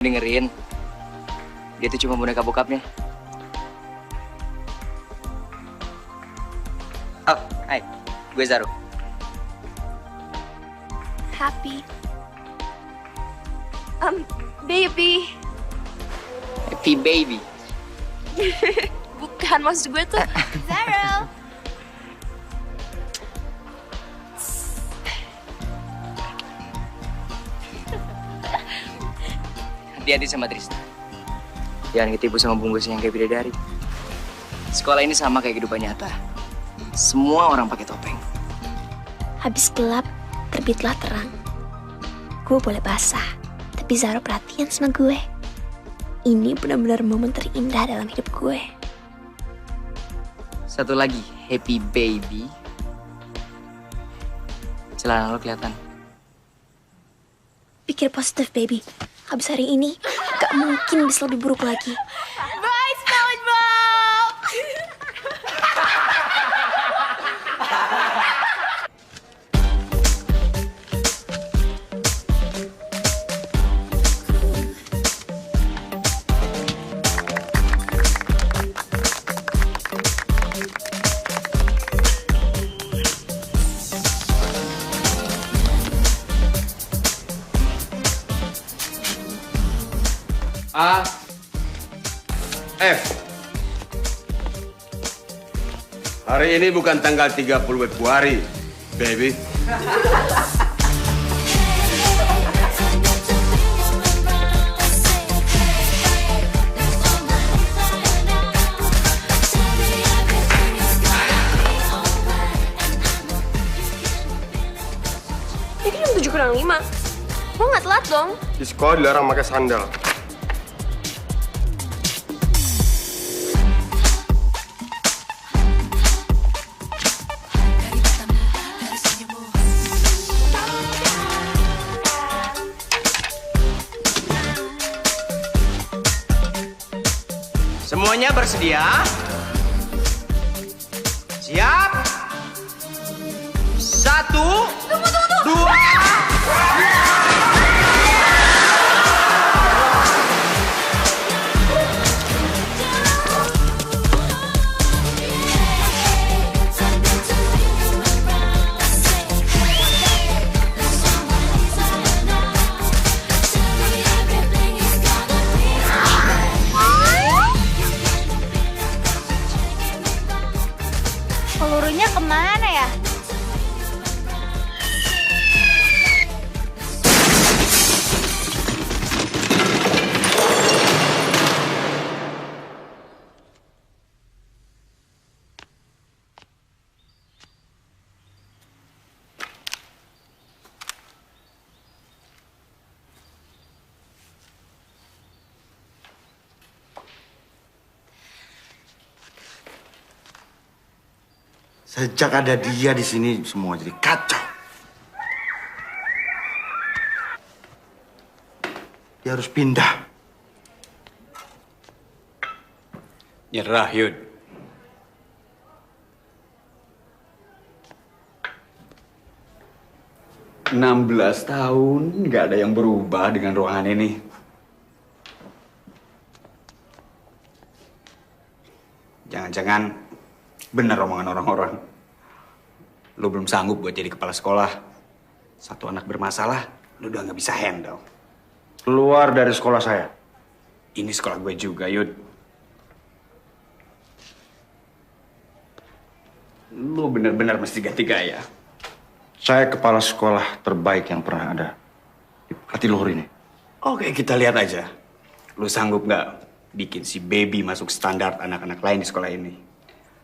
Dengerin, dia tuh cuma boneka bokapnya. Oh, hai, gue Zaro. Happy. Baby. Happy baby. Bukan, maksud gue tuh Zaro. Hati-hati sama Tristan. Jangan ketipu sama bungkusnya yang kayak bidadari. Sekolah ini sama kayak kehidupan nyata. Semua orang pakai topeng. Habis gelap, terbitlah terang. Gue boleh basah, tapi Zaro perhatian sama gue. Ini benar-benar momen terindah dalam hidup gue. Satu lagi, happy baby. Celana lo kelihatan. Pikir positif, baby. Habis hari ini, gak mungkin bisa lebih buruk lagi. Bye, SpongeBob! A, F. Hari ini bukan tanggal 30 Februari, baby. Ini jam 7:05. Lo gak telat dong? Di sekolah dilarang pakai sandal. Semuanya bersedia? Siap? 1, 2. Pelurunya kemana ya? Sejak ada dia di sini, semua jadi kacau. Dia harus pindah. Nyerah, Yud. "16 tahun, nggak ada yang berubah dengan ruangan ini. Jangan-jangan benar omongan orang-orang. Lu belum sanggup buat jadi kepala sekolah. Satu anak bermasalah, lu udah nggak bisa handle. Keluar dari sekolah saya. Ini sekolah gue juga, Yud. Lu bener-bener mesti ganti gaya. Saya kepala sekolah terbaik yang pernah ada di Patiluhur ini. Oke, kita lihat aja. Lu sanggup nggak bikin si baby masuk standar anak-anak lain di sekolah ini?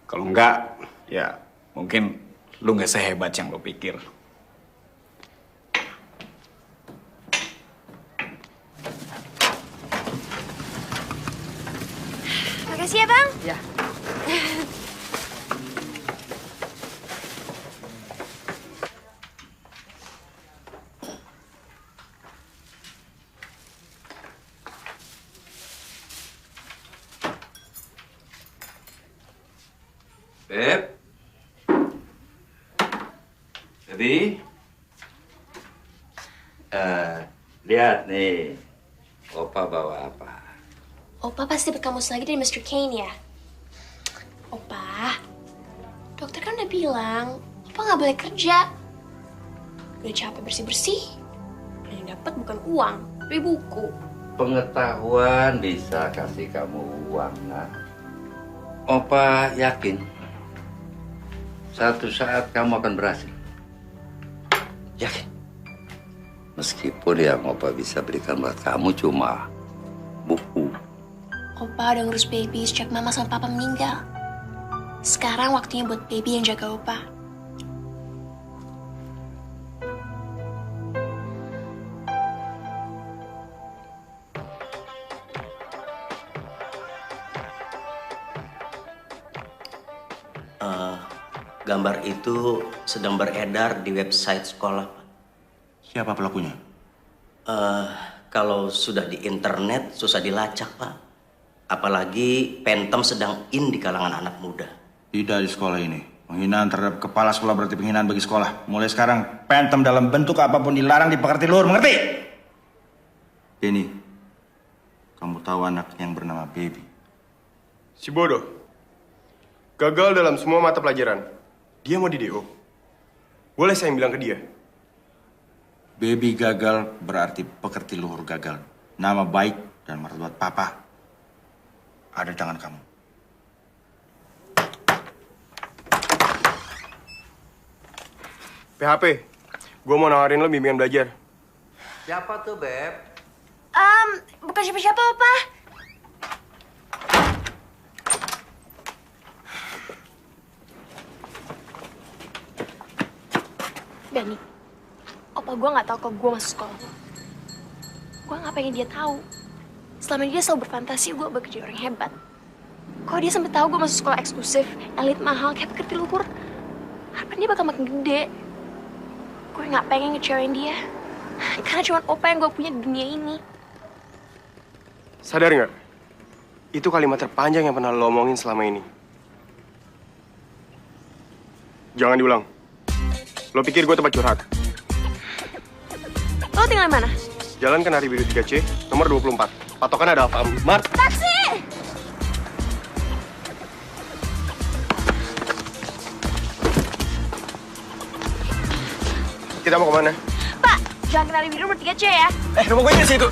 Kalau nggak, ya mungkin lu nggak sehebat yang lu pikir. Makasih ya, Bang. Ya. Beb. Jadi, lihat nih. Opa bawa apa? Opa pasti dapat kamus lagi dari Mr. Kane ya? Opa, dokter kan udah bilang, Opa nggak boleh kerja. Udah capek bersih-bersih. Yang dapat bukan uang, tapi buku. Pengetahuan bisa kasih kamu uang, nah. Opa yakin satu saat kamu akan berhasil. Yakin. Meskipun yang Opa bisa berikan buat kamu cuma buku. Opa udah ngurus baby sejak mama sama papa meninggal. Sekarang waktunya buat baby yang jaga Opa. Gambar itu sedang beredar di website sekolah. Siapa pelakunya? Kalau sudah di internet susah dilacak, Pak. Apalagi Phantom sedang in di kalangan anak muda. Tidak di sekolah ini. Penghinaan terhadap kepala sekolah berarti penghinaan bagi sekolah. Mulai sekarang, Phantom dalam bentuk apapun dilarang dipekerti luar, mengerti? Denny, kamu tahu anak yang bernama Baby? Si bodoh. Gagal dalam semua mata pelajaran. Dia mau di DO. Boleh saya yang bilang ke dia? Baby gagal berarti pekerti luhur gagal. Nama baik dan martabat papa ada di tangan kamu. PHP, gue mau nawarin lo bimbingan belajar. Siapa tuh, Beb? Bukan siapa-siapa, Opa. Benny, Opa gue nggak tahu kalau gue masuk sekolah. Gue nggak pengen dia tahu. Selama ini dia selalu berfantasi gue bakal jadi orang hebat. Kalau dia sampai tahu gue masuk sekolah eksklusif, elit mahal, kayak pekerti luhur, harapan dia bakal makin gede. Gue nggak pengen ngecewain dia. Karena cuma Opa yang gue punya di dunia ini. Sadar nggak? Itu kalimat terpanjang yang pernah lo omongin selama ini. Jangan diulang. Lo pikir gue tempat curhat? Lo tinggal di mana? Jalan Kenari Biru 3C, nomor 24. Patokan ada Alfamart. Taksi! Kita mau kemana? Pak, jangan kenali biru nomor 3C ya. Rumah gue di situ.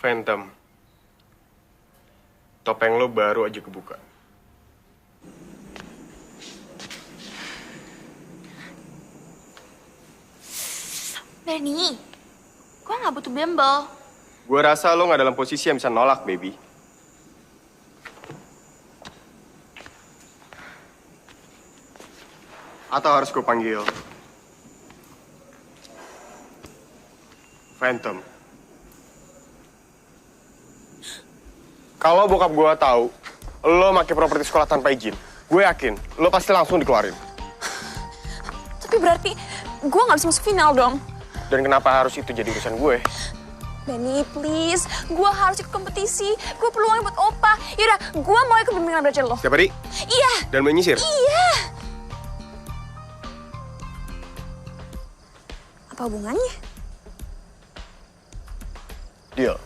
Phantom. Topeng lo baru aja kebuka. Benny, gue nggak butuh bimbel. Gue rasa lo nggak dalam posisi yang bisa nolak, baby. Atau harus gue panggil Phantom? Kalau bokap gue tahu lo pakai properti sekolah tanpa izin, gue yakin lo pasti langsung dikeluarin. Tapi berarti gue nggak bisa masuk final dong. Dan kenapa harus itu jadi urusan gue? Benny, please. Gue harus ikut kompetisi. Gue perlu uangnya buat opa. Yaudah, gue mau ikut bimbingan belajar lo. Setiap hari? Iya. Dan menyisir? Iya. Apa hubungannya? Deal.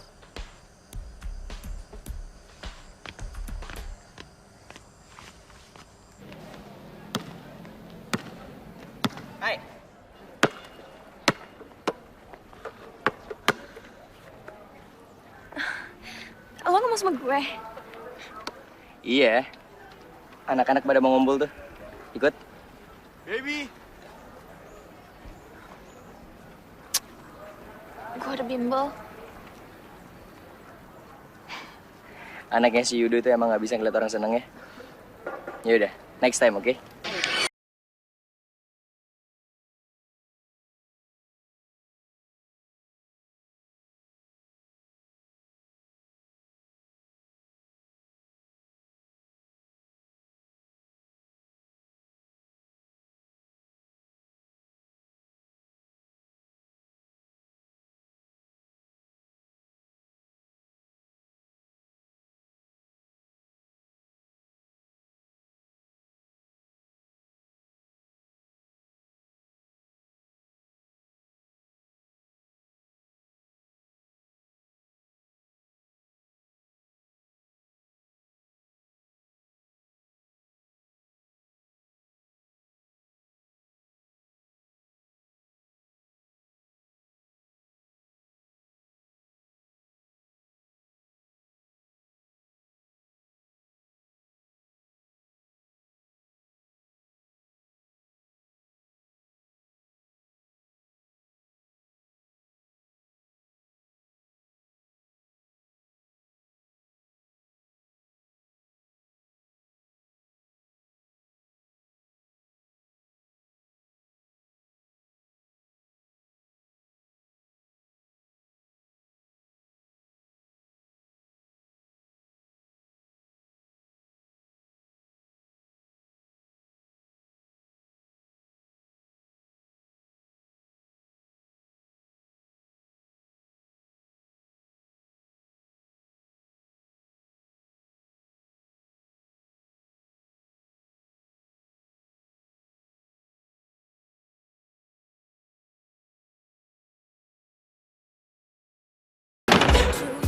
Hai. Lo nggak mau sama gue? Iya. Anak-anak pada mau ngumpul tuh. Ikut. Baby! Gue ada bimbel. Anaknya si Yudo tuh emang nggak bisa ngeliat orang seneng ya. Yaudah, next time, oke?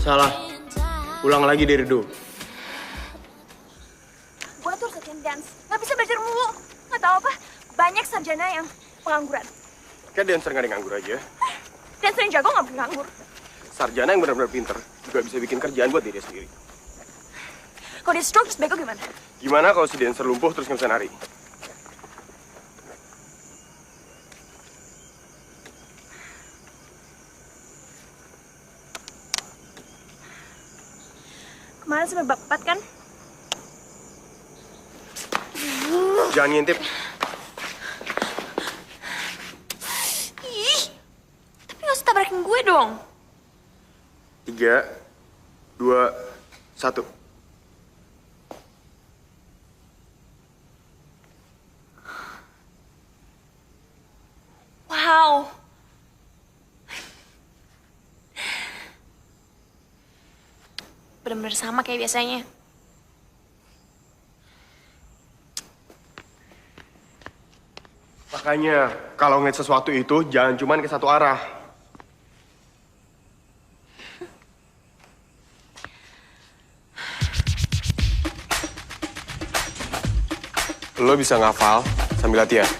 Salah. Ulang lagi dari do. Gue tuh harus latihan dance. Gak bisa belajar mulu. Gak tau apa, banyak sarjana yang pengangguran. Kayak dancer nggak ada nganggur aja. Dancer yang jago gak boleh nganggur. Sarjana yang benar-benar pinter juga bisa bikin kerjaan buat diri sendiri. Kalau dia stroke terus bego gimana? Gimana kalau si dancer lumpuh terus nggak bisa nari? Kemarin sampai bapat kan? Jangan ngintip. Ih, tapi gak usah tabrakin gue dong. 3, 2, 1. Wow. Bener-bener sama kayak biasanya. Makanya, kalau ngeliat sesuatu itu jangan cuma ke satu arah. Lo bisa ngafal sambil latihan.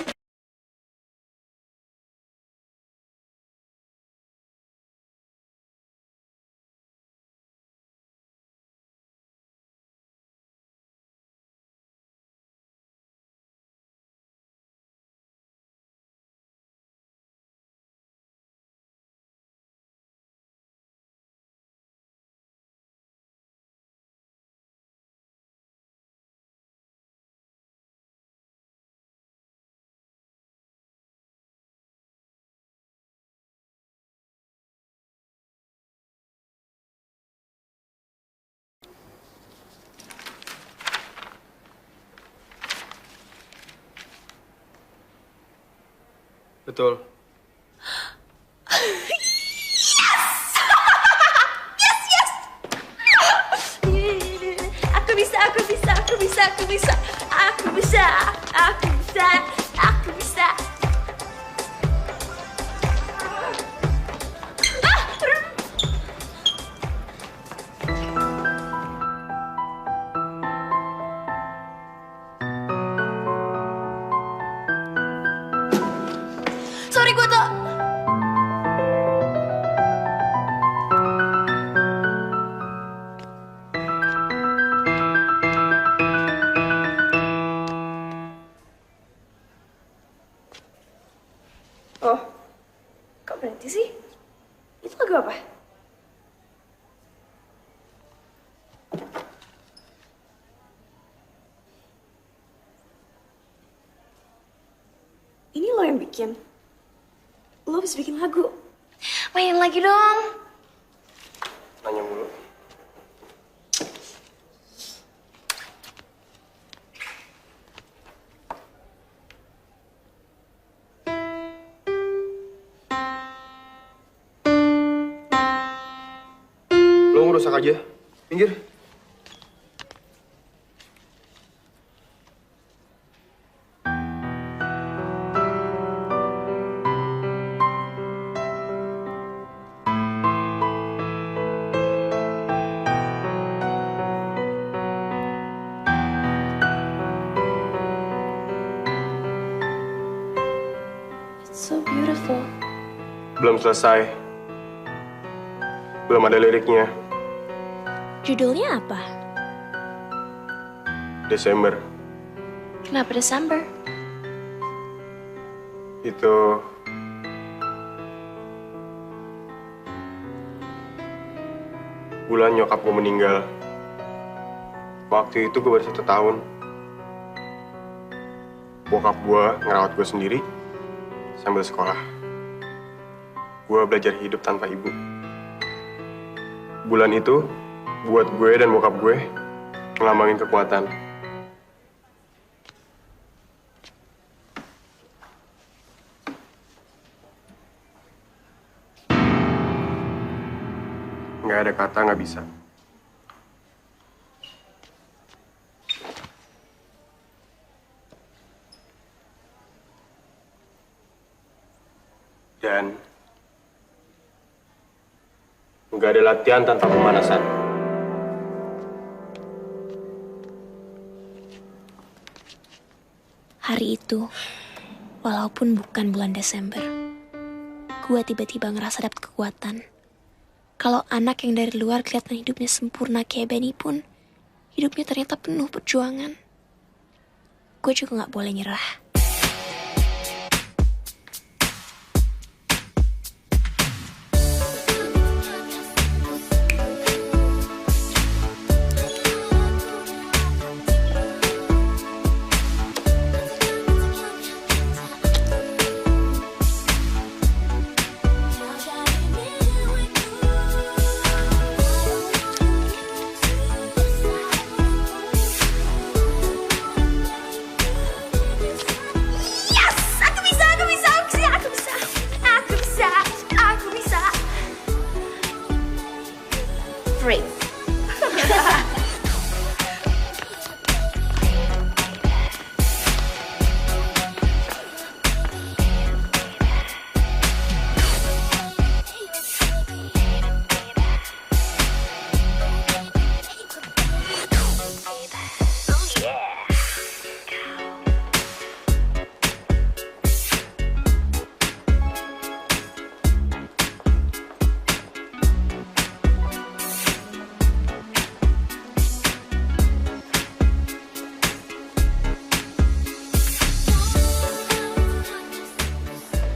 Betul. Aku bisa, aku bisa, aku bisa, aku bisa, aku bisa, aku bisa, aku bisa. Sorry gue tuh. Oh, kok berhenti sih? Itu lagu apa? Ini lo yang bikin? Lo habis bikin lagu? Mainin lagi dong. Nanya mulu. Lo ngerusak aja. Pinggir. It's so beautiful. Belum selesai. Belum ada liriknya. Judulnya apa? Desember. Kenapa Desember? Itu... bulan nyokap gue meninggal. Waktu itu gue baru 1 tahun. Bokap gue ngerawat gue sendiri sambil sekolah. Gue belajar hidup tanpa ibu. Bulan itu buat gue dan bokap gue ngelambangin kekuatan. Nggak ada kata nggak bisa. Dan nggak ada latihan tanpa pemanasan. Hari itu, walaupun bukan bulan Desember, gue tiba-tiba ngerasa dapet kekuatan. Kalau anak yang dari luar kelihatan hidupnya sempurna kayak Benny pun, hidupnya ternyata penuh perjuangan. Gue juga gak boleh nyerah. Free.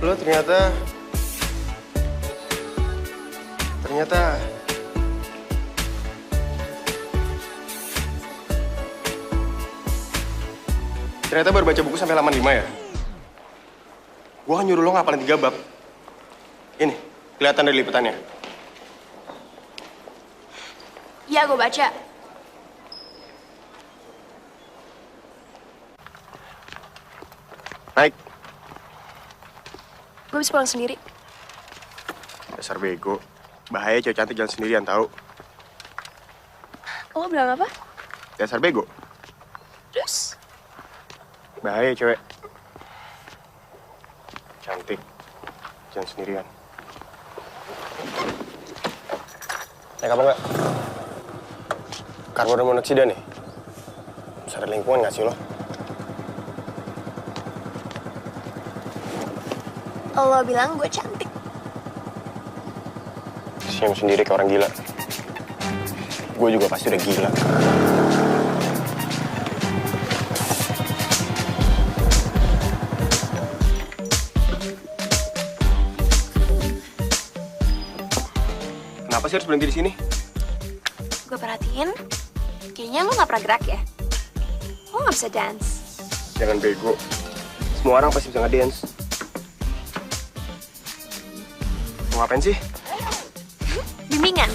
Lo ternyata baru baca buku sampai halaman 5 ya? Gua kan nyuruh lo ngapalin 3 bab. Ini, kelihatan dari liputannya. Iya, gue baca. Naik. Gue bisa pulang sendiri. Dasar bego. Bahaya cewek cantik jalan sendirian tahu. Lo bilang apa? Dasar bego. Terus? Bahaya cewek. Cantik. Jalan sendirian. Naik apa enggak? Karbon monoksida nih. Sadar lingkungan nggak sih lo? Lo bilang gue cantik. Senyum sendiri kayak orang gila. Gue juga pasti udah gila. Kenapa sih harus berhenti di sini? Gue perhatiin, kayaknya lo gak pernah gerak ya? Lo gak bisa dance. Jangan bego. Semua orang pasti bisa ngedance. Mau ngapain sih? Bimbingan.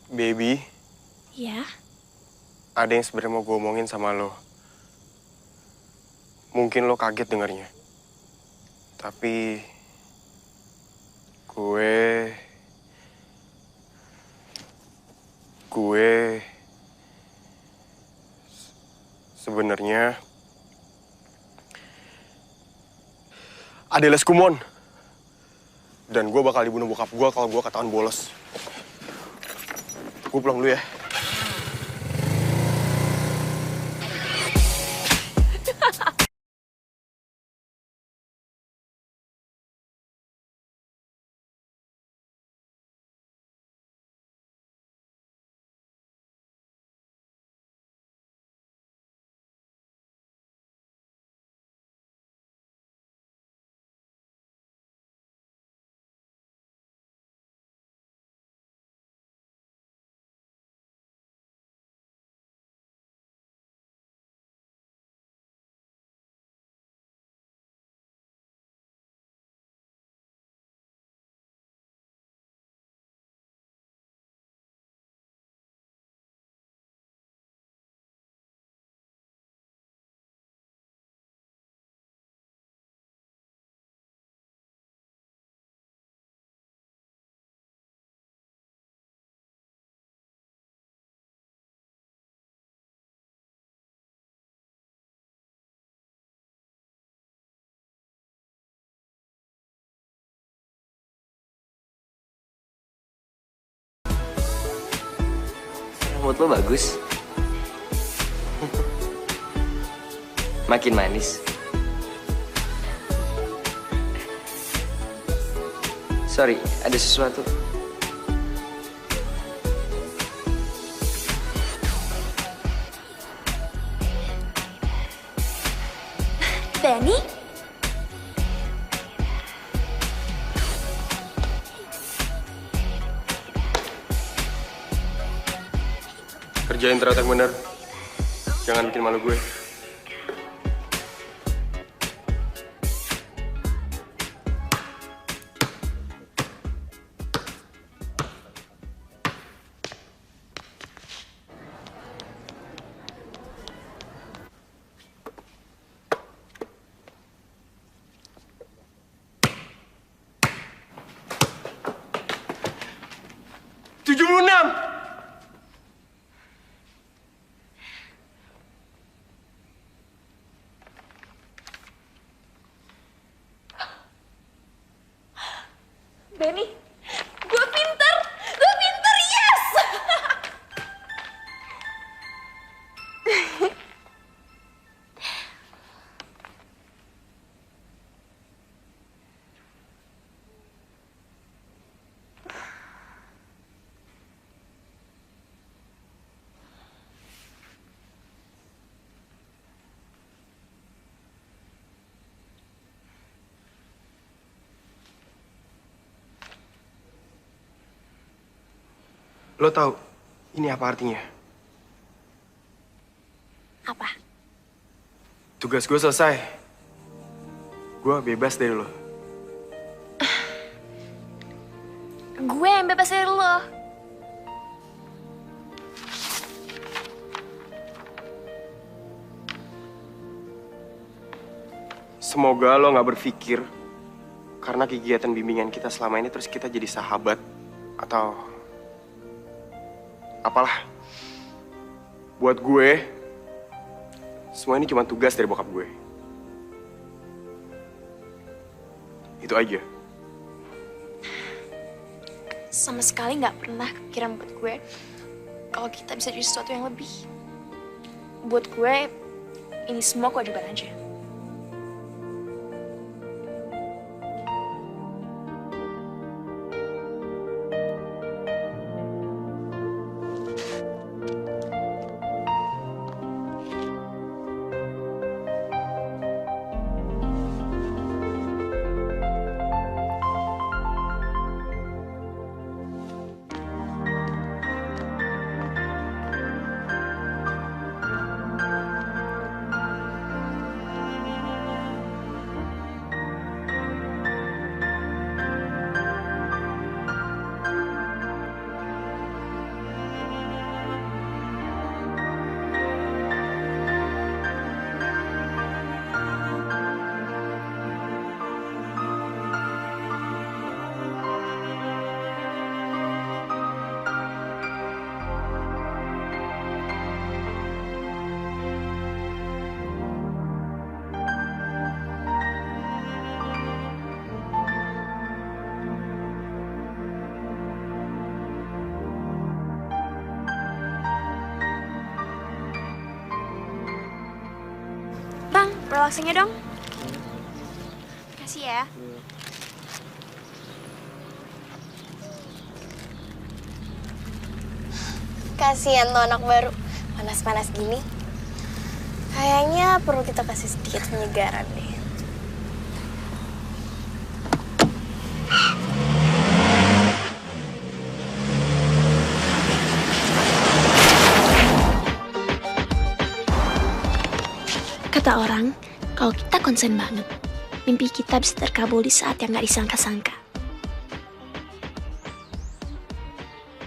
Baby, Ya? ada yang sebenarnya mau gue omongin sama lo. Mungkin lo kaget dengarnya. Tapi gue sebenarnya adalah Kumon. Dan gue bakal dibunuh bokap gue kalau gue ketahuan bolos. Gue pulang dulu ya. Mood lo bagus. Makin manis. Sorry, ada sesuatu. Benny? Kerjain ternyata yang bener. Jangan bikin malu gue. 76. Benny, gue pinter, yes! Lo tahu ini apa artinya? Apa? Tugas gue selesai. Gue bebas dari lo. Gue yang bebas dari lo. Semoga lo gak berpikir karena kegiatan bimbingan kita selama ini terus kita jadi sahabat atau apalah. Buat gue, semua ini cuma tugas dari bokap gue. Itu aja. Sama sekali nggak pernah kepikiran buat gue kalau kita bisa jadi sesuatu yang lebih. Buat gue, ini semua kewajiban aja. Bang, relaxingnya dong. Kasih ya. Kasihan tuh anak baru, panas-panas gini. Kayaknya perlu kita kasih sedikit penyegaran deh. Kata orang, kalau kita konsen banget, mimpi kita bisa terkabul di saat yang gak disangka-sangka.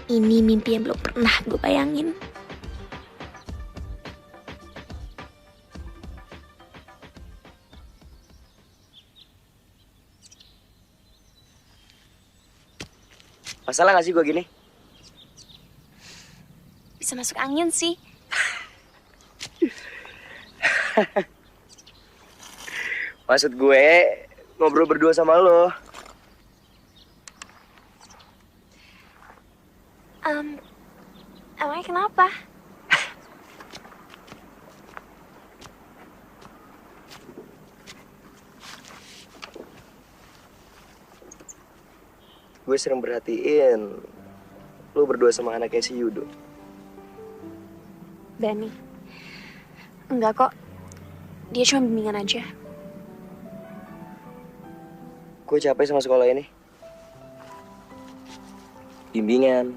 Ini mimpi yang belum pernah gue bayangin. Masalah gak sih gue gini? Bisa masuk angin sih. Maksud gue ngobrol berdua sama lo. Emangnya kenapa? Gue sering perhatiin lo berdua sama anaknya si Yudo. Benny. Enggak kok. Dia cuma bimbingan aja. Gue capek sama sekolah ini. Bimbingan,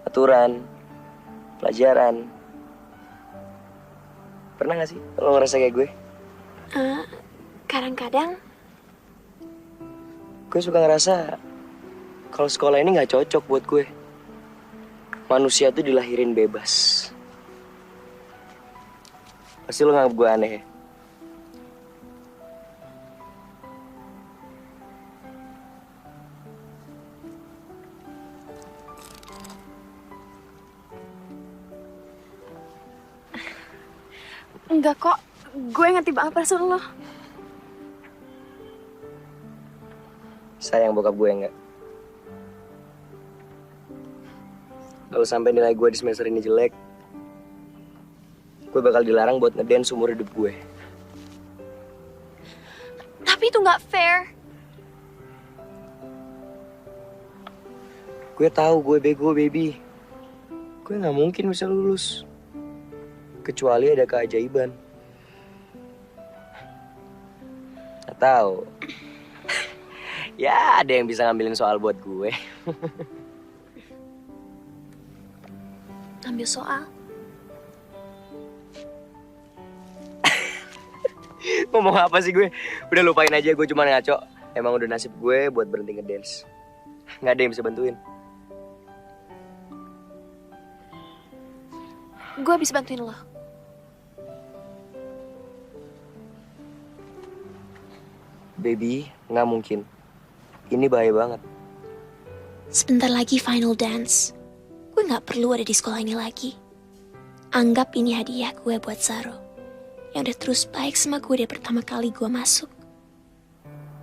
aturan, pelajaran. Pernah gak sih lo ngerasa kayak gue? Kadang-kadang Gue suka ngerasa kalau sekolah ini gak cocok buat gue. Manusia tuh dilahirin bebas. Pasti lo nganggap gue aneh ya? Enggak kok, gue ngerti banget perasaan lo. Sayang bokap gue enggak. Kalau sampai nilai gue di semester ini jelek, gue bakal dilarang buat ngedance seumur hidup gue. Tapi itu nggak fair. Gue tahu gue bego, baby. Gue nggak mungkin bisa lulus. Kecuali ada keajaiban. Atau ya ada yang bisa ngambilin soal buat gue. Ambil soal. Ngomong apa sih gue? Udah lupain aja, gue cuma ngaco. Emang udah nasib gue buat berhenti ngedance. Nggak ada yang bisa bantuin. Gue bisa bantuin lo. Baby, nggak mungkin. Ini bahaya banget. Sebentar lagi final dance. Gue nggak perlu ada di sekolah ini lagi. Anggap ini hadiah gue buat Zaro. Yang udah terus baik sama gue dari pertama kali gue masuk.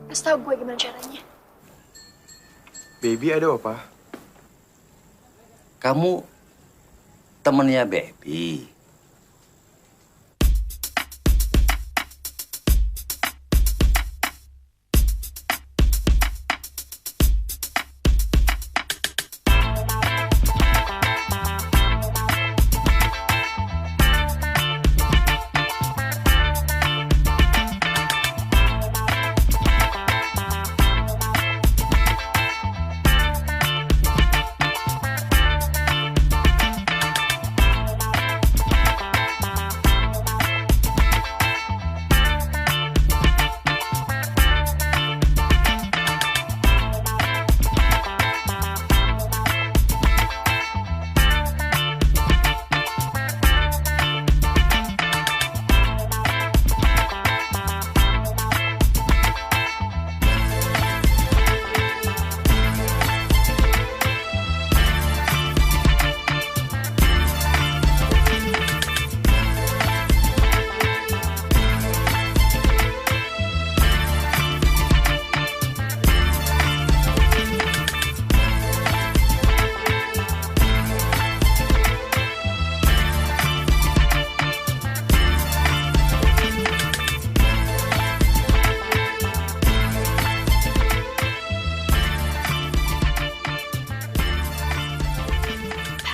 Kasih tau gue gimana caranya. Baby ada apa? Kamu temennya Baby.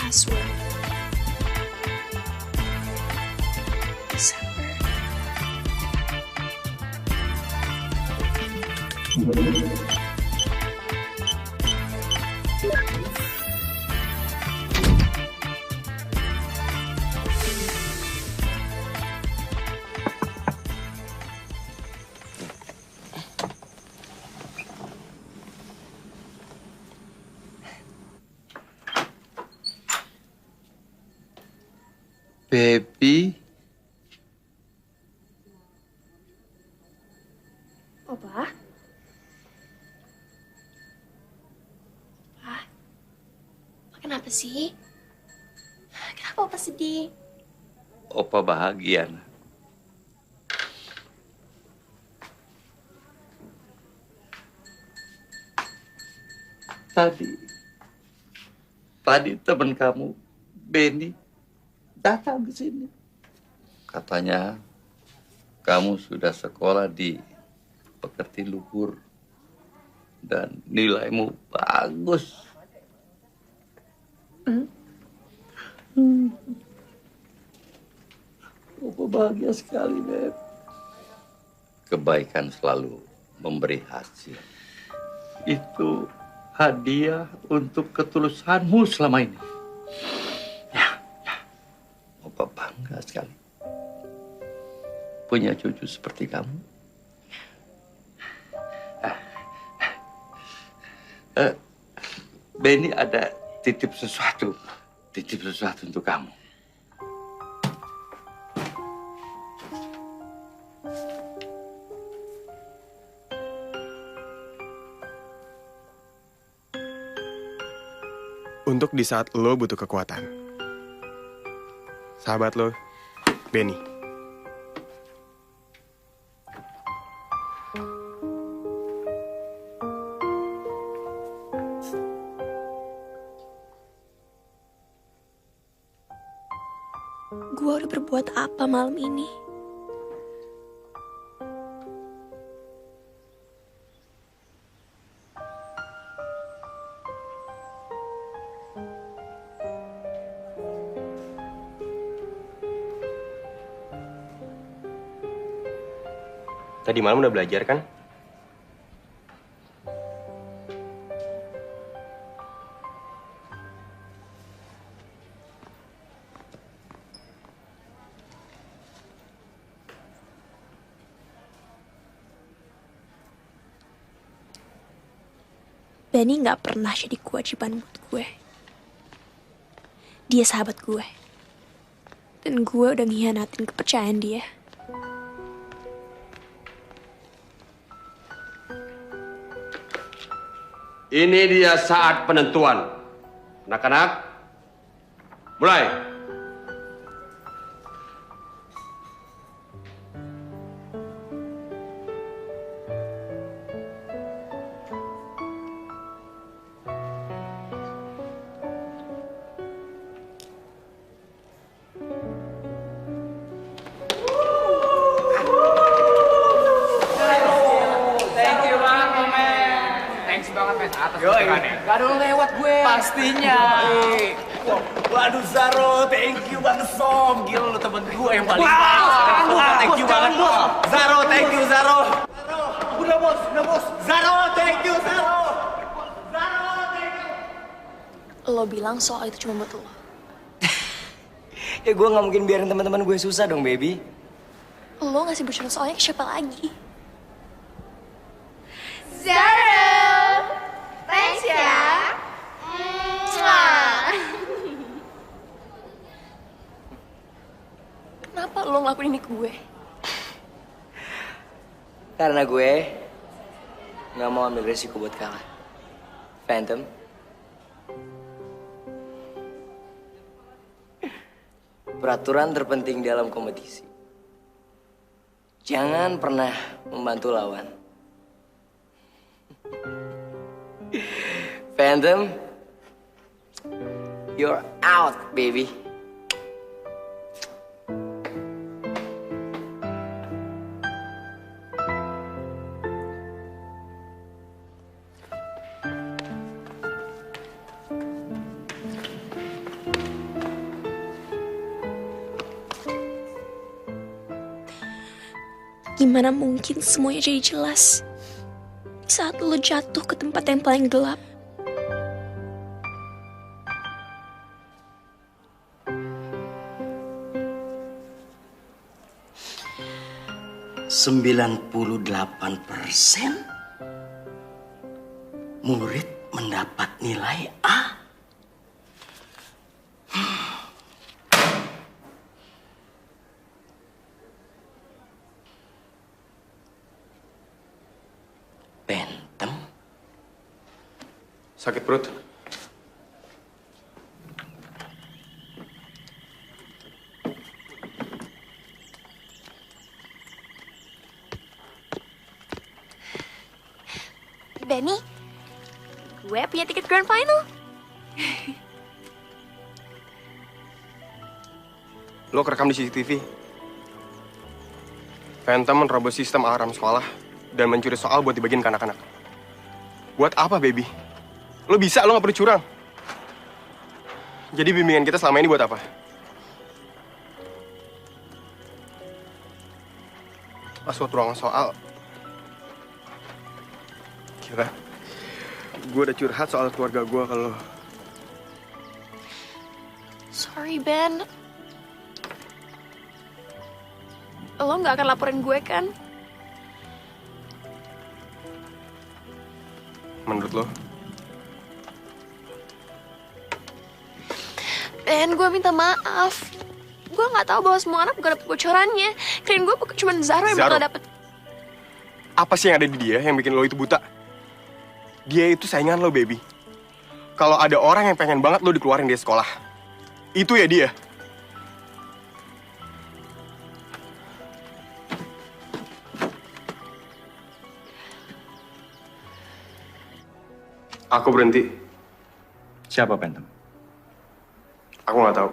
Password. December. Baby, Opa? Pak? Kenapa sih? Kenapa Opa sedih? Opa bahagia. Nak. Tadi teman kamu, Benny, datang ke sini. Katanya kamu sudah sekolah di Pekerti Luhur dan nilaimu bagus. Opa bahagia sekali, Beb. Kebaikan selalu memberi hasil. Itu hadiah untuk ketulusanmu selama ini. Opa bangga sekali punya cucu seperti kamu. Benny ada titip sesuatu untuk kamu. Untuk di saat lo butuh kekuatan. Sahabat lo, Benny. gue berbuat apa malam ini. Tadi malam udah belajar kan? Benny gak pernah jadi kewajiban buat gue. Dia sahabat gue. Dan gue udah ngianatin kepercayaan dia. Ini dia saat penentuan. Anak-anak, mulai. Gak ada lo lewat gue. Pastinya. Waduh Zaro, thank you banget Som. Gila lu temen gue yang paling thank you banget Zaro, thank you Zaro. Udah bos. Zaro, thank you Zaro. Lo bilang soal itu cuma buat lo. Ya gue gak mungkin biarin teman-teman gue susah dong, baby. Lo ngasih bocoran soalnya ke siapa lagi? Zaro, thanks ya. Kenapa lo ngelakuin ini ke gue? Karena gue gak mau ambil resiko buat kalah. Phantom. Peraturan terpenting dalam kompetisi. Jangan pernah membantu lawan. Phantom, you're out, baby. Gimana mungkin semuanya jadi jelas di saat lo jatuh ke tempat yang paling gelap? %98% murid mendapat nilai A. Phantom. Sakit perut. Benny, gue punya tiket grand final. Lo kerekam di CCTV. Phantom menerobos sistem alarm sekolah dan mencuri soal buat dibagiin ke anak-anak. Buat apa, baby? Lo bisa, lo gak perlu curang. Jadi bimbingan kita selama ini buat apa? Pas waktu ruangan soal, kira gue udah curhat soal keluarga gue ke lo. Sorry, Ben. Lo nggak akan laporin gue, kan? Menurut lo? Ben, gue minta maaf. Gue nggak tahu bahwa semua anak bukan dapet bocorannya. Kirain gue cuma Zaro yang bakal dapet. Apa sih yang ada di dia yang bikin lo itu buta? Dia itu saingan lo, baby. Kalau ada orang yang pengen banget lo dikeluarin dari sekolah, itu ya dia. Aku berhenti. Siapa Phantom? Aku nggak tahu.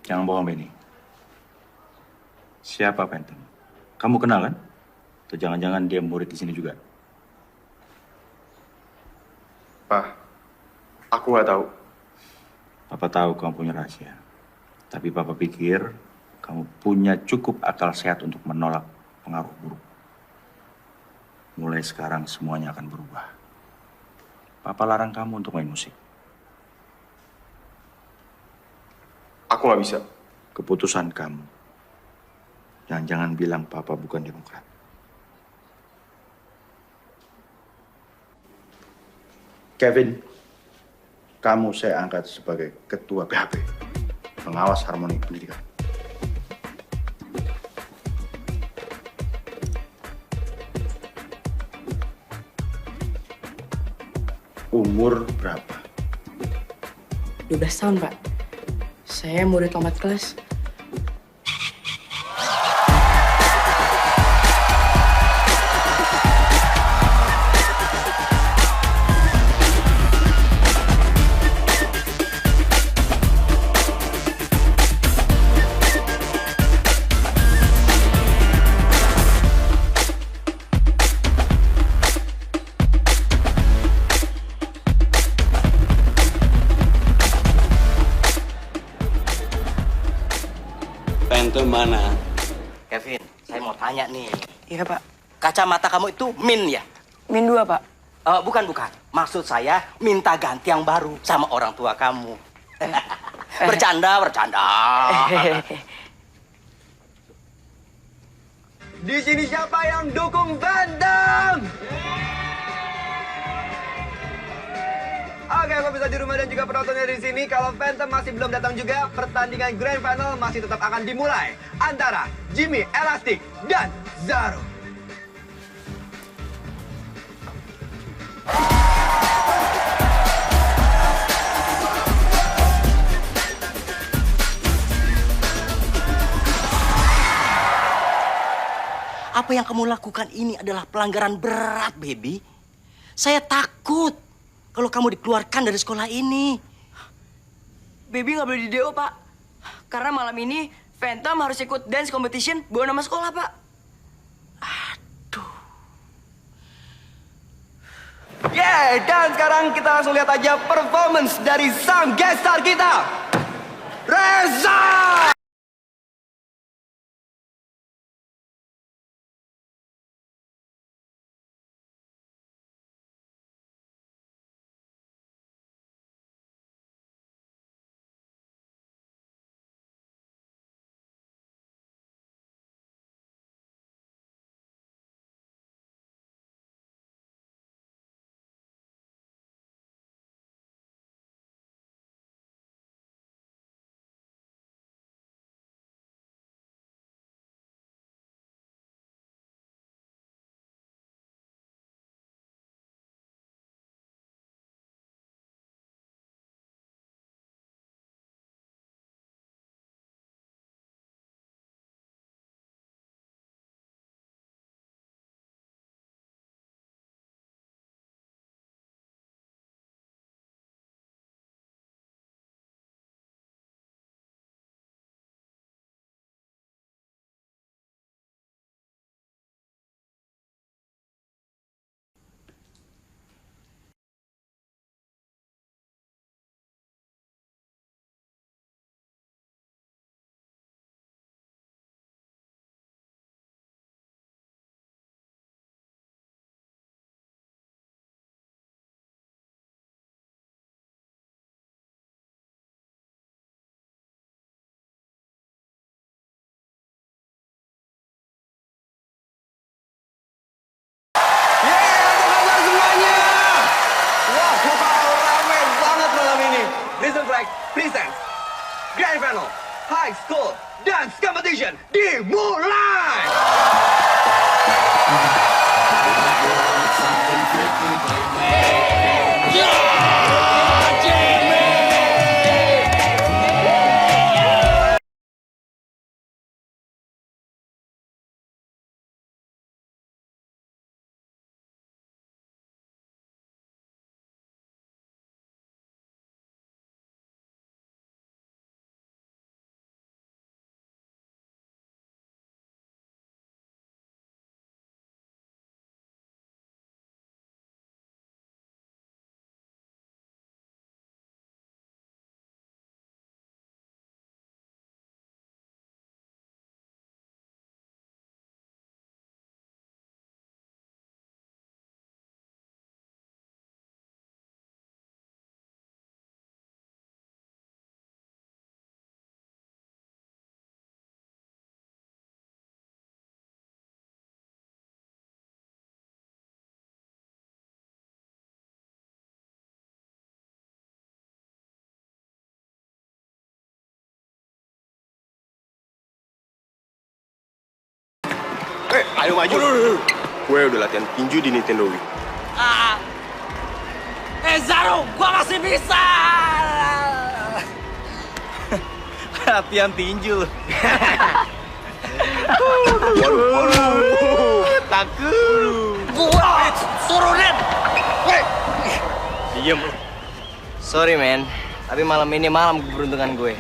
Jangan bohong, Benny. Siapa Phantom? Kamu kenal kan? Atau jangan-jangan dia murid di sini juga? Pak, aku nggak tahu. Papa tahu kamu punya rahasia. Tapi Papa pikir kamu punya cukup akal sehat untuk menolak pengaruh buruk. Mulai sekarang semuanya akan berubah. Papa larang kamu untuk main musik. Aku nggak bisa. Keputusan kamu. Jangan-jangan bilang Papa bukan demokrat. Kevin, kamu saya angkat sebagai ketua PHP, pengawas harmoni pendidikan. Umur berapa? 12 tahun, Pak. Saya murid lompat kelas. Phantom mana? Kevin, saya mau tanya nih. Iya, Pak. Kacamata kamu itu min ya? Min 2, Pak. Bukan. Maksud saya minta ganti yang baru sama orang tua kamu. Bercanda. Di sini siapa yang dukung Phantom? Oke, pemirsa di rumah dan juga penontonnya di sini, kalau Phantom masih belum datang juga, pertandingan Grand Final masih tetap akan dimulai antara Jimmy Elastic dan Zaro. Apa yang kamu lakukan ini adalah pelanggaran berat, baby. Saya takut kalau kamu dikeluarkan dari sekolah ini. Baby nggak boleh di DO, Pak. Karena malam ini Phantom harus ikut dance competition bawa nama sekolah, Pak. Dan sekarang kita langsung lihat aja performance dari sang guest star kita, Reza! Listen Flag presents Grand Final High School Dance Competition dimulai! Ayo maju. Gue udah latihan tinju di Nintendo Wii. Zaro, gua masih bisa. Latihan tinju. Takut. Gua turunin. Diam lu. Sorry men, tapi malam ini malam keberuntungan gue.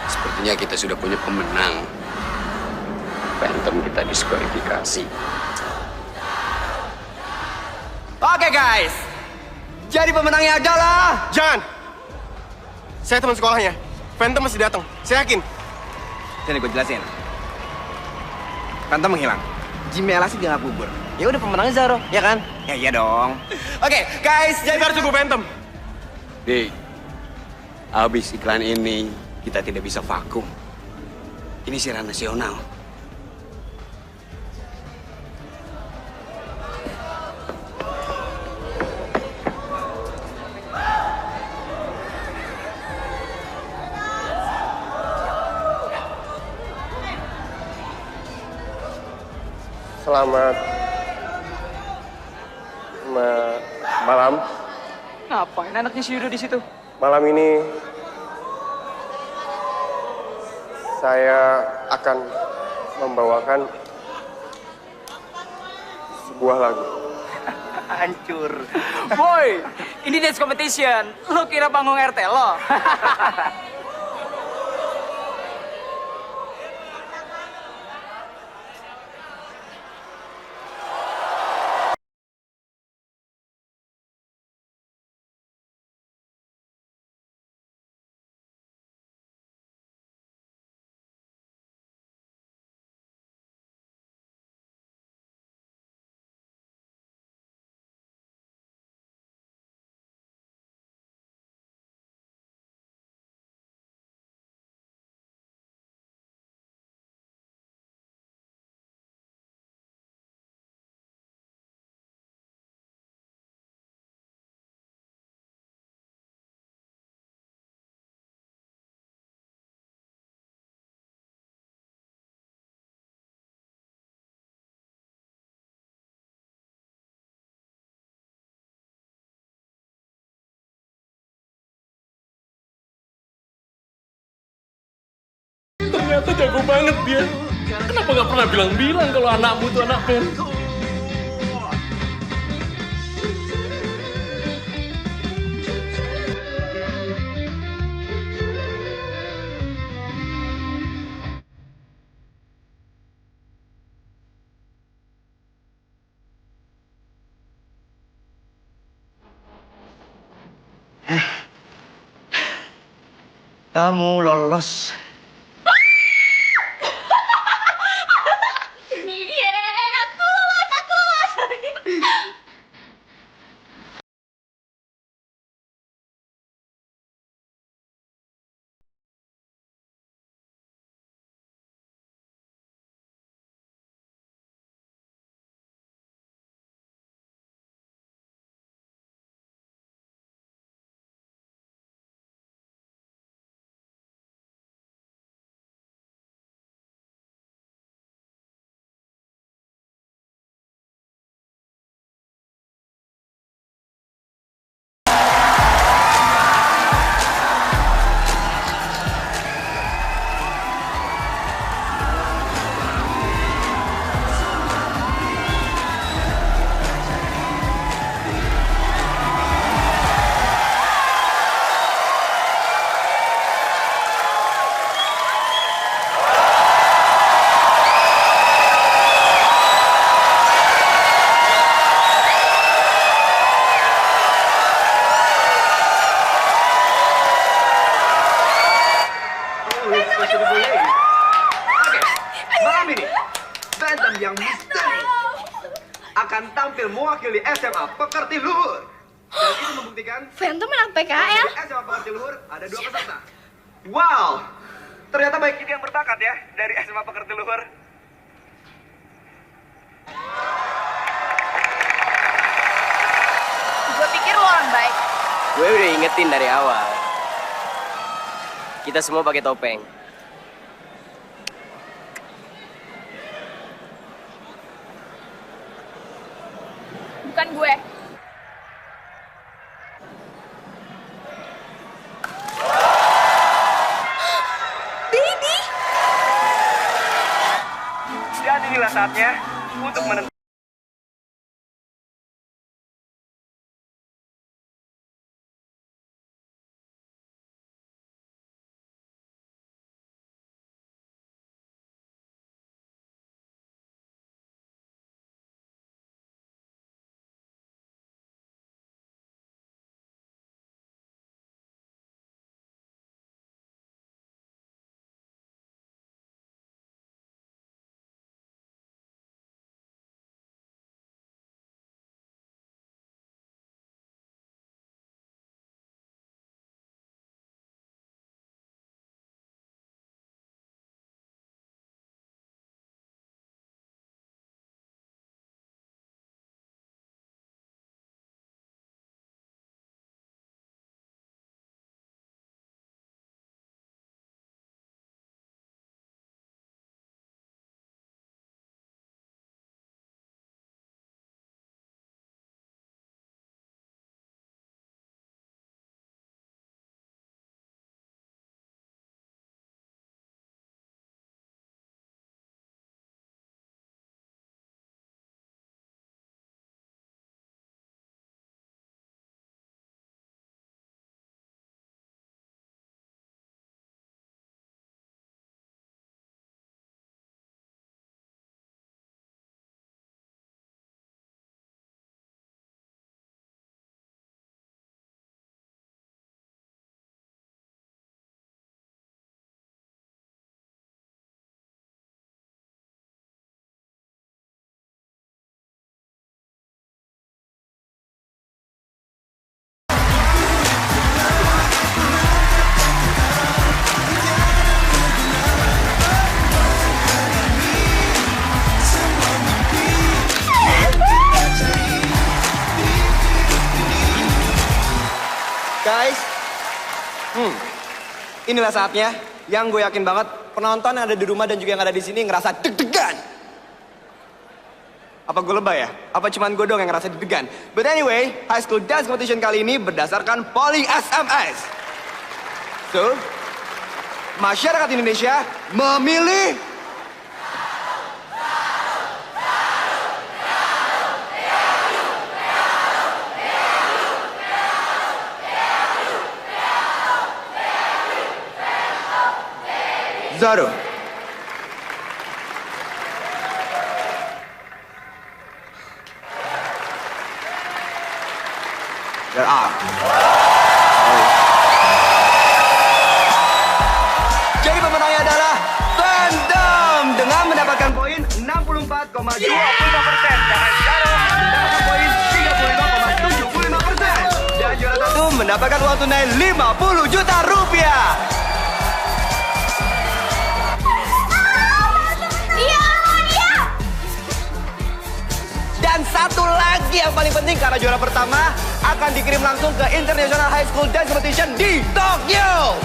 Sepertinya kita sudah punya pemenang. Phantom kita diskualifikasi. Oke guys, jadi pemenangnya adalah... Jangan. Saya teman sekolahnya. Phantom masih datang. Saya yakin. Sini gue jelasin. Phantom menghilang. Jimmy Elasi dia nggak kubur. Ya udah pemenangnya Zaro, ya kan? Ya iya dong. Oke, guys, jadi Kita harus tunggu Phantom. Di, habis iklan ini kita tidak bisa vakum. Ini siaran nasional. Selamat malam. Ngapain anaknya si Yudo di situ? Malam ini saya akan membawakan sebuah lagu. Hancur. Boy, ini dance competition. Lo kira panggung RT lo? Ternyata jago banget dia. Kenapa nggak pernah bilang-bilang kalau anakmu tuh anak band? kamu lolos. yang misteri akan tampil mewakili SMA Pekerti Luhur. Dan itu membuktikan Phantom anak PKL. di SMA Pekerti Luhur ada 2 peserta. Wow, ternyata baik ini yang berbakat ya dari SMA Pekerti Luhur. Gue pikir lo orang baik. Gue udah ingetin dari awal. Kita semua pakai topeng. Bukan gue. Baby! Dan inilah saatnya untuk menentukan. Guys, inilah saatnya yang gue yakin banget penonton yang ada di rumah dan juga yang ada di sini ngerasa deg-degan. Apa gue lebay ya? Apa cuman gue dong yang ngerasa deg-degan? But anyway, High School Dance Competition kali ini berdasarkan polling SMS. So, masyarakat Indonesia memilih Zaro. There are. Jadi pemenangnya adalah Phantom dengan mendapatkan poin 64,25%. Sedangkan Zaro mendapatkan poin 35,75%. Dan juara satu mendapatkan uang tunai 50 juta rupiah. Dan satu lagi yang paling penting karena juara pertama akan dikirim langsung ke International High School Dance Competition di Tokyo.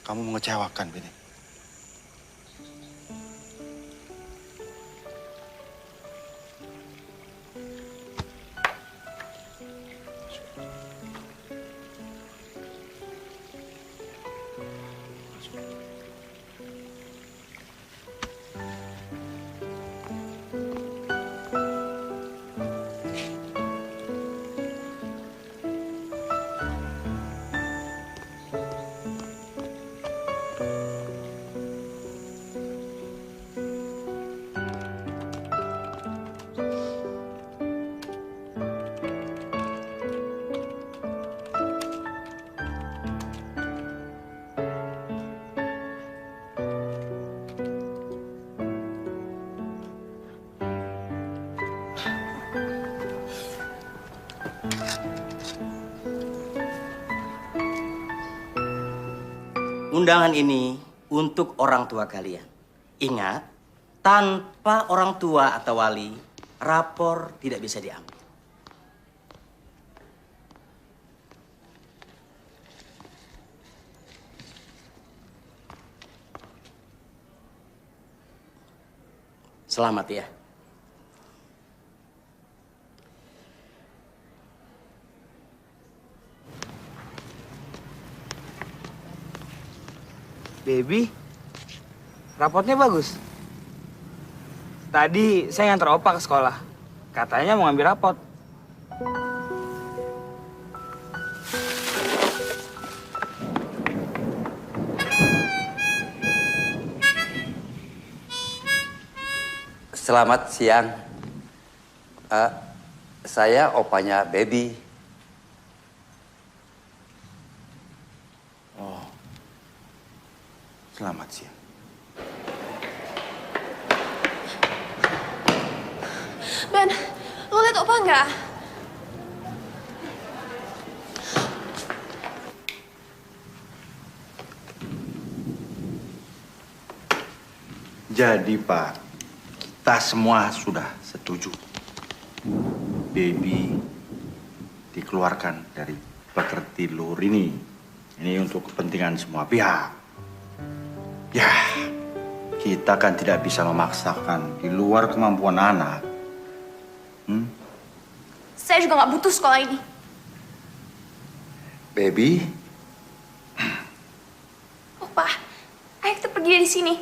Kamu mengecewakan, Benny. Undangan ini untuk orang tua kalian. Ingat, tanpa orang tua atau wali, rapor tidak bisa diambil. Selamat ya. Baby, rapotnya bagus. Tadi saya nganter Opa ke sekolah. Katanya mau ngambil rapot. Selamat siang. Saya opanya Baby. Oh, selamat siang. Ben, lo liat Opa nggak? Jadi Pak, kita semua sudah setuju. Baby dikeluarkan dari pekerti lur ini. Ini untuk kepentingan semua pihak. Ya, kita kan tidak bisa memaksakan di luar kemampuan anak. Saya juga nggak butuh sekolah ini. Baby, Opa, ayo kita pergi dari sini.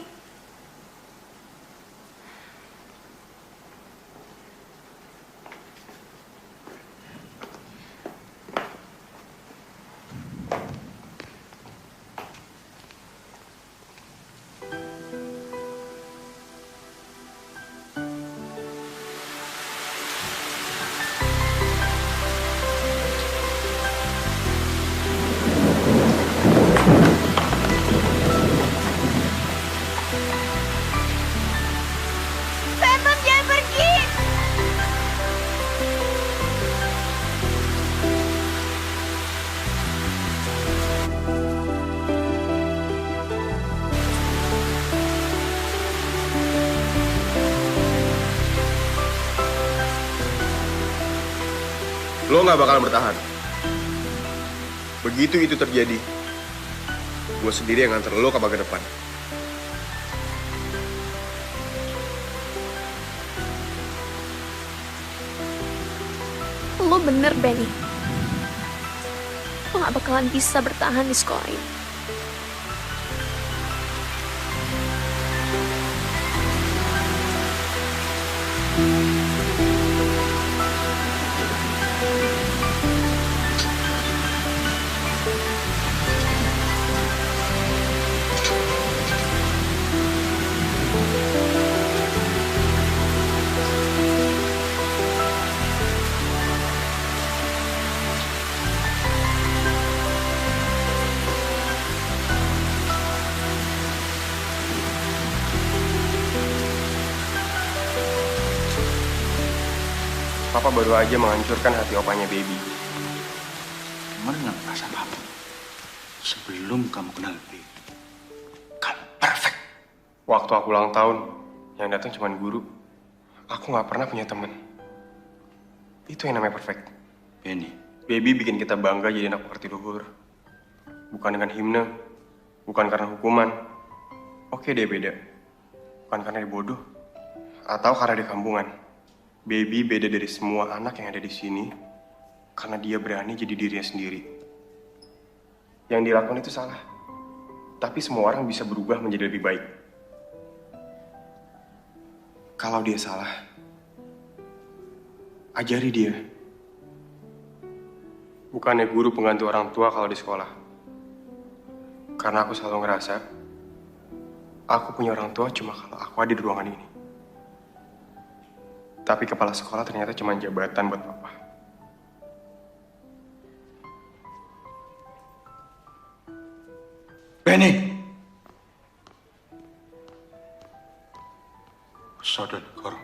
Phantom jangan pergi. Lo nggak bakalan bertahan. Begitu itu terjadi, gue sendiri yang nganter lo ke bagian depan. Lo bener, Benny. Lo gak bakalan bisa bertahan di sekolah ini. Papa baru aja menghancurkan hati opanya Baby. gimana dengan perasaan kamu sebelum kamu kenal Baby? Waktu aku ulang tahun, yang datang cuma guru. Aku nggak pernah punya teman. Itu yang namanya perfect. Benny. Baby bikin kita bangga jadi anak pekerti luhur. Bukan dengan himne, bukan karena hukuman. Oke dia beda. Bukan karena dia bodoh, atau karena dia kampungan. Baby beda dari semua anak yang ada di sini karena dia berani jadi dirinya sendiri. Yang dilakukan itu salah, tapi semua orang bisa berubah menjadi lebih baik. Kalau dia salah, ajari dia. Bukannya guru pengganti orang tua kalau di sekolah. Karena aku selalu ngerasa, aku punya orang tua cuma kalau aku ada di ruangan ini. Tapi kepala sekolah ternyata cuma jabatan buat papa. Benny! Saudara Koro,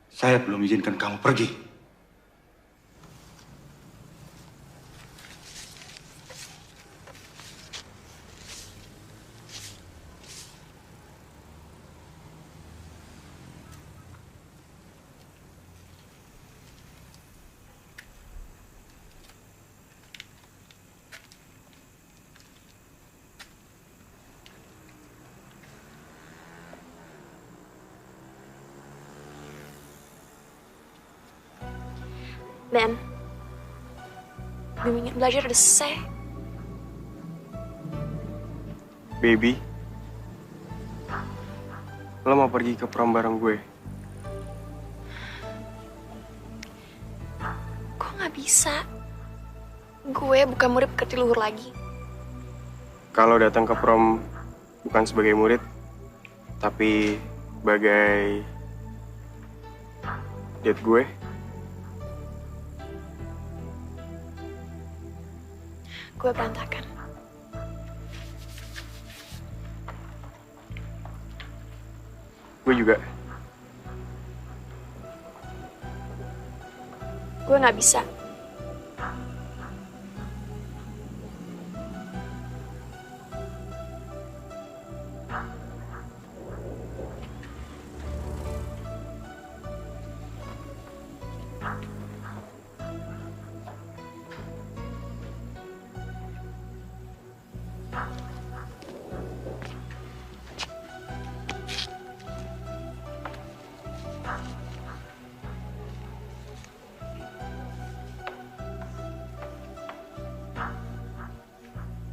saya belum izinkan kamu pergi. Ben, bimbingan belajar udah selesai. Baby, lo mau pergi ke prom bareng gue? Kok nggak bisa? Gue bukan murid pekerti luhur lagi. Kalau datang ke prom bukan sebagai murid, tapi sebagai date gue. Gue berantakan. Gue juga. Gue nggak bisa.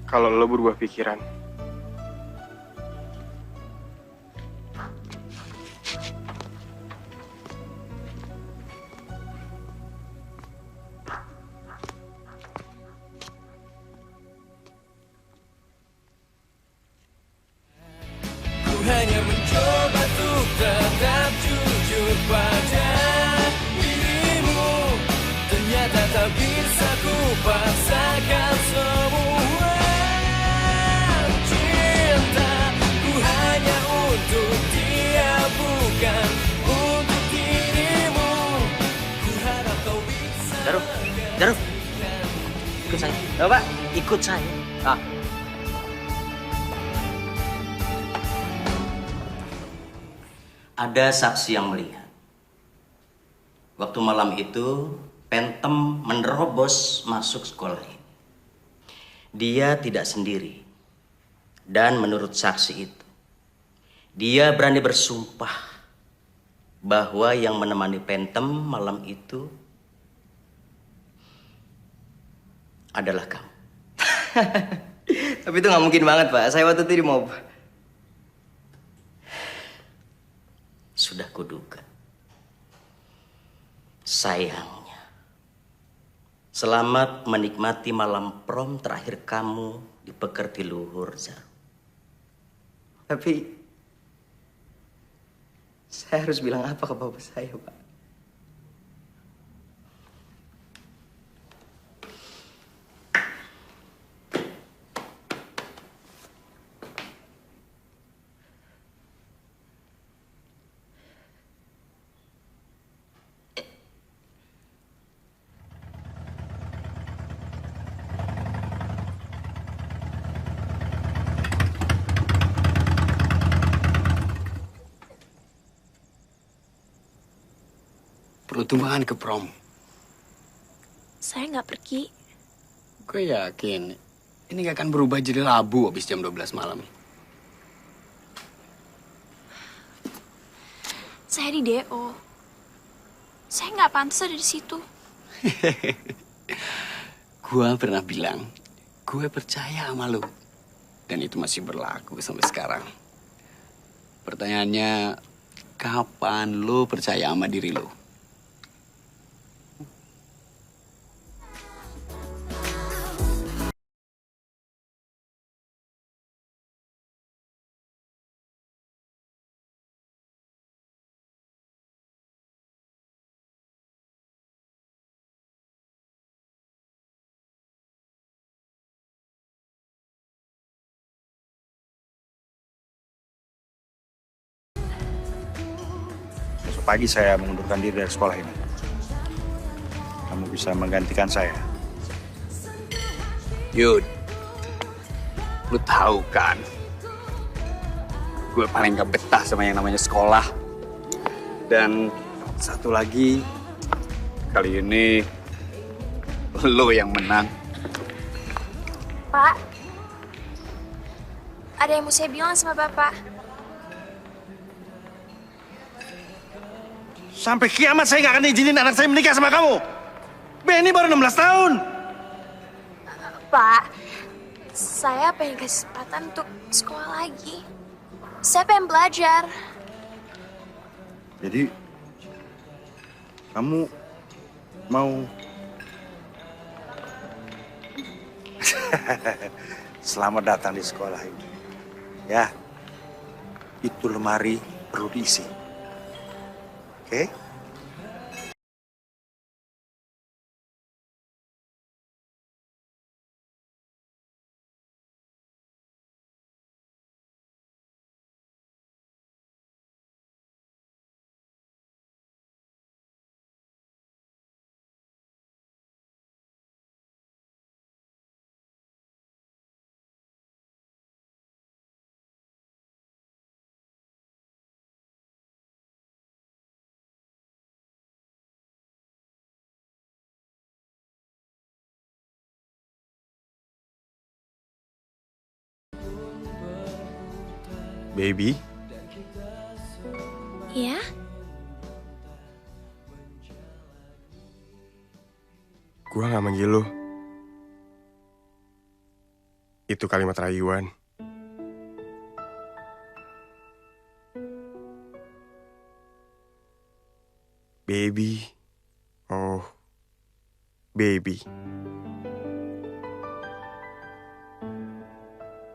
Kalau lo berubah pikiran, Ku hanya mencoba untuk tetap jujur pada dirimu. Ternyata tak bisa ku paksakan semua cinta. Ku hanya untuk dia, bukan untuk dirimu. Ku harap kau bisa. Daruf, ikut saya. Bapak, ikut saya. Ah. Ada saksi yang melihat. Waktu malam itu, Phantom menerobos masuk sekolah ini. Dia tidak sendiri. Dan menurut saksi itu, dia berani bersumpah bahwa yang menemani Phantom malam itu adalah kamu. Tapi itu nggak mungkin banget, Pak. Saya waktu itu di mob. Sudah kuduga. Sayangnya, selamat menikmati malam prom terakhir kamu di Pekerti Luhur, Zaro. Tapi saya harus bilang apa ke bapak saya, Pak? Peruntungan ke prom. Saya nggak pergi. Gue yakin ini gak akan berubah jadi labu habis jam 12 malam. Saya di DO. Saya nggak pantas ada di situ. Gue pernah bilang, gue percaya sama lo. Dan itu masih berlaku sampai sekarang. Pertanyaannya, kapan lo percaya sama diri lo? Pagi saya mengundurkan diri dari sekolah ini. Kamu bisa menggantikan saya. Yud, lu tahu kan, gue paling gak betah sama yang namanya sekolah. Dan satu lagi, kali ini lo yang menang. Pak, ada yang mau saya bilang sama Bapak. Sampai kiamat saya nggak akan izinin anak saya menikah sama kamu. Benny baru 16 tahun. Pak, saya pengen kasih kesempatan untuk sekolah lagi. Saya pengen belajar. Jadi, kamu mau... Selamat datang di sekolah ini. Ya, itu lemari perlu diisi. Oke? Baby, Ya? gua gak manggil lu. Itu kalimat rayuan. Baby. Oh, baby.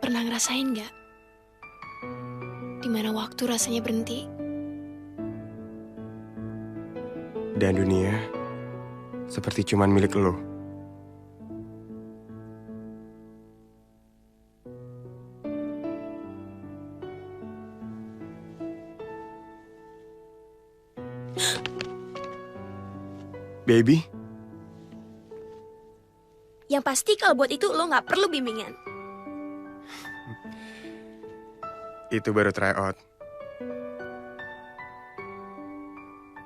Pernah ngerasain nggak? Dimana waktu rasanya berhenti. Dan dunia seperti cuman milik lo. Baby, Yang pasti kalau buat itu lo nggak perlu bimbingan. itu baru try out.